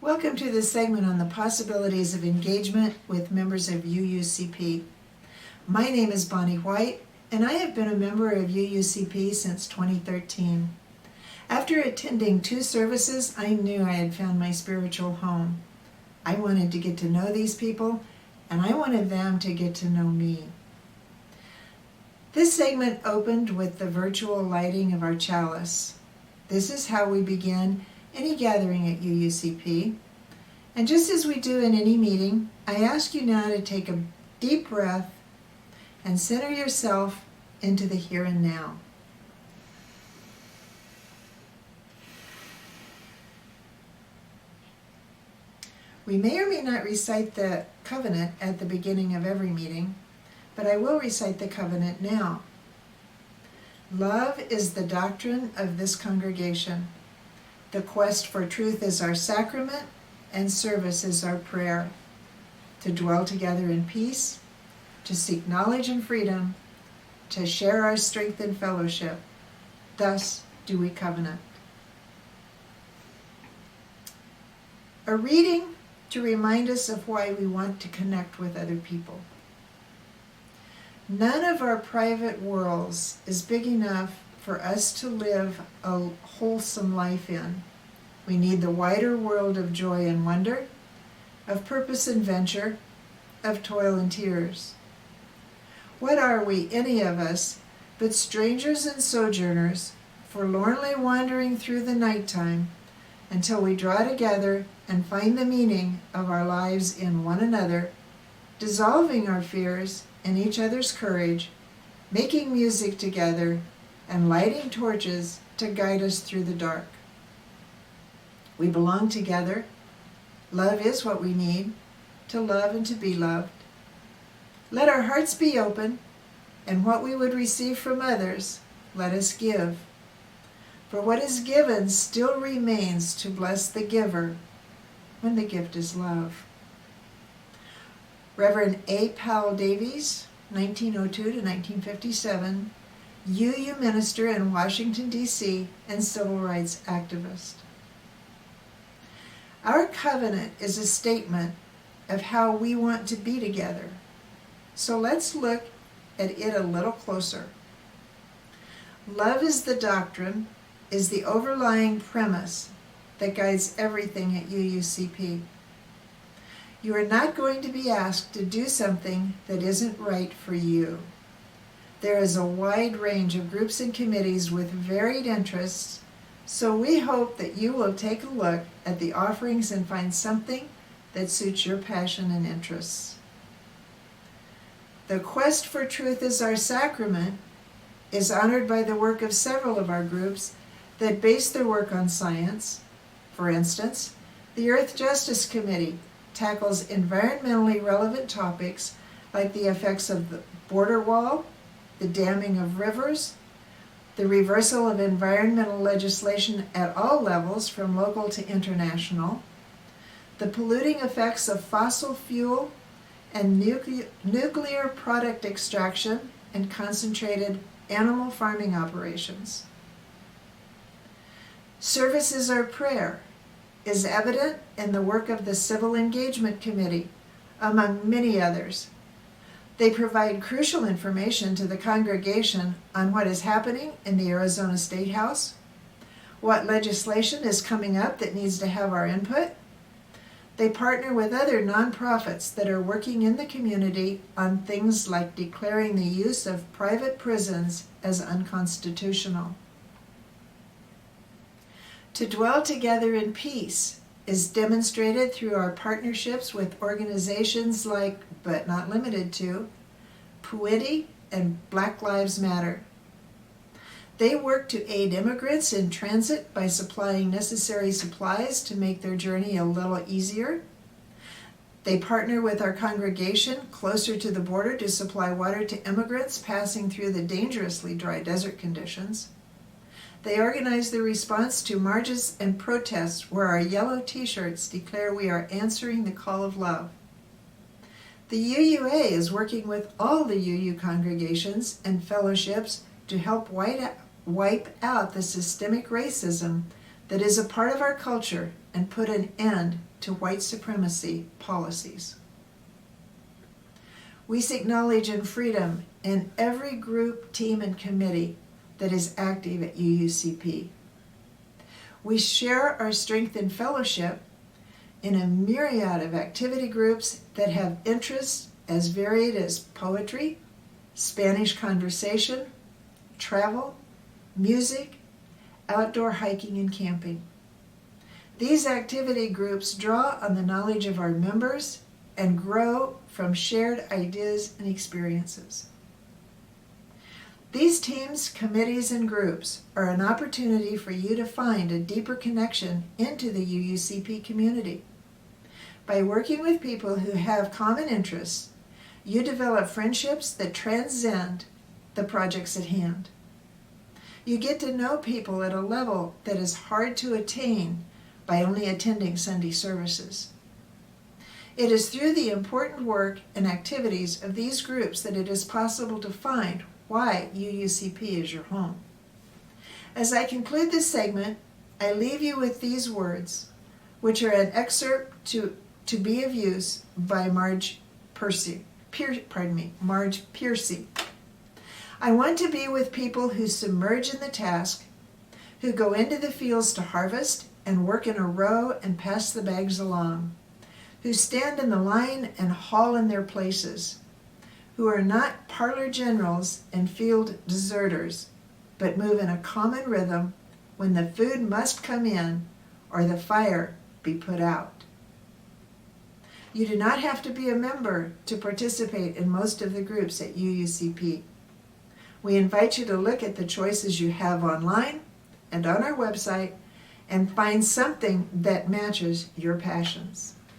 Welcome to this segment on the possibilities of engagement with members of UUCP. My name is Bonnie White, and I have been a member of UUCP since 2013. After attending 2 services, I knew I had found my spiritual home. I wanted to get to know these people, and I wanted them to get to know me. This segment opened with the virtual lighting of our chalice. This is how we begin any gathering at UUCP. And just as we do in any meeting, I ask you now to take a deep breath and center yourself into the here and now. We may or may not recite the covenant at the beginning of every meeting, but I will recite the covenant now. Love is the doctrine of this congregation. The quest for truth is our sacrament, and service is our prayer. To dwell together in peace, to seek knowledge and freedom, to share our strength and fellowship. Thus do we covenant. A reading to remind us of why we want to connect with other people. None of our private worlds is big enough for us to live a wholesome life in. We need the wider world of joy and wonder, of purpose and venture, of toil and tears. What are we, any of us, but strangers and sojourners, forlornly wandering through the nighttime until we draw together and find the meaning of our lives in one another, dissolving our fears in each other's courage, making music together, and lighting torches to guide us through the dark. We belong together. Love is what we need, to love and to be loved. Let our hearts be open, and what we would receive from others, let us give. For what is given still remains to bless the giver when the gift is love. Reverend A. Powell Davies, 1902 to 1957, UU minister in Washington, D.C., and civil rights activist. Our covenant is a statement of how we want to be together. So let's look at it a little closer. Love is the doctrine, is the overlying premise that guides everything at UUCP. You are not going to be asked to do something that isn't right for you. There is a wide range of groups and committees with varied interests, so we hope that you will take a look at the offerings and find something that suits your passion and interests. The quest for truth is our sacrament is honored by the work of several of our groups that base their work on science. For instance, the Earth Justice Committee tackles environmentally relevant topics like the effects of the border wall, the damming of rivers, the reversal of environmental legislation at all levels from local to international, the polluting effects of fossil fuel and nuclear product extraction and concentrated animal farming operations. Service is our prayer is evident in the work of the Civil Engagement Committee, among many others. They provide crucial information to the congregation on what is happening in the Arizona State House, what legislation is coming up that needs to have our input. They partner with other nonprofits that are working in the community on things like declaring the use of private prisons as unconstitutional. To dwell together in peace is demonstrated through our partnerships with organizations like, but not limited to, PUITI and Black Lives Matter. They work to aid immigrants in transit by supplying necessary supplies to make their journey a little easier. They partner with our congregation closer to the border to supply water to immigrants passing through the dangerously dry desert conditions. They organize the response to marches and protests where our yellow t-shirts declare we are answering the call of love. The UUA is working with all the UU congregations and fellowships to help wipe out the systemic racism that is a part of our culture and put an end to to white supremacy policies. We seek knowledge and freedom in every group, team, and committee that is active at UUCP. We share our strength in fellowship in a myriad of activity groups that have interests as varied as poetry, Spanish conversation, travel, music, outdoor hiking and camping. These activity groups draw on the knowledge of our members and grow from shared ideas and experiences. These teams, committees, and groups are an opportunity for you to find a deeper connection into the UUCP community. By working with people who have common interests, you develop friendships that transcend the projects at hand. You get to know people at a level that is hard to attain by only attending Sunday services. It is through the important work and activities of these groups that it is possible to find why UUCP is your home. As I conclude this segment, I leave you with these words, which are an excerpt to be of use by Marge Piercy. I want to be with people who submerge in the task, who go into the fields to harvest and work in a row and pass the bags along, who stand in the line and haul in their places, who are not parlor generals and field deserters, but move in a common rhythm when the food must come in or the fire be put out. You do not have to be a member to participate in most of the groups at UUCP. We invite you to look at the choices you have online and on our website and find something that matches your passions.